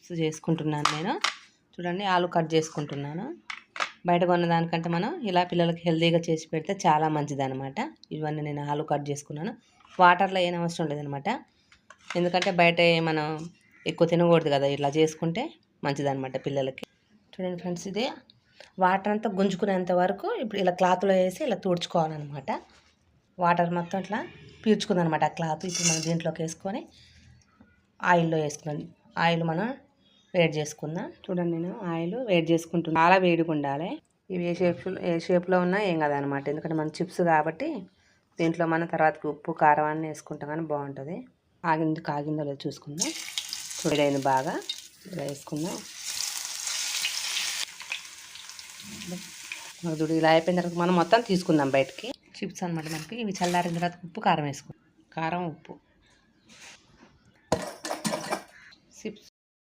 Chips చేసుకుంటున్నాను నేను. చూడండి ఆలు కట్ చేసుకుంటున్నాను. బయట కొన్న దానికంటే మనం ఇలా పిల్లలకి హెల్తీగా చేసి పెడితే చాలా మంచిదన్నమాట. ఇవన్నీ నేను ఆలు కట్ చేసుకున్నాను. వాటర్లో ఏం అవసరం లేదనమాట. ఎందుకంటే బయట మనం ఎక్కువ తినకూడదు కదా, ఇట్లా చేసుకుంటే మంచిదన్నమాట పిల్లలకి. చూడండి ఫ్రెండ్స్, ఇది వాటర్ అంతా గుంజుకునేంత వరకు ఇప్పుడు ఇలా క్లాత్లో వేసి ఇలా తుడుచుకోవాలన్నమాట. వాటర్ మొత్తం ఇట్లా పీల్చుకుందనమాట ఆ క్లాత్. ఇప్పుడు మనం దీంట్లోకి వేసుకొని ఆయిల్లో వేసుకున్నాం. ఆయిల్ మనం వేడి చేసుకుందాం. చూడండి నేను ఆయిల్ వేడి చేసుకుంటున్నాను. చాలా వేడిగా ఉండాలి. ఇవి ఏ షేప్లో ఉన్నా ఏం కాదనమాట. ఎందుకంటే మన చిప్స్ కాబట్టి దీంట్లో మనం తర్వాతకి ఉప్పు కారం అన్నీ వేసుకుంటాం కానీ బాగుంటుంది. కాగిందో లేదో చూసుకుందాం. చూడైంది బాగా, ఇలా వేసుకుందాం. చూడు ఇలా అయిపోయిన తర్వాత మనం మొత్తం తీసుకుందాం బయటికి. చిప్స్ అనమాట మనకి. ఇవి చల్లారిన తర్వాత ఉప్పు కారం వేసుకుందాం. కారం ఉప్పు.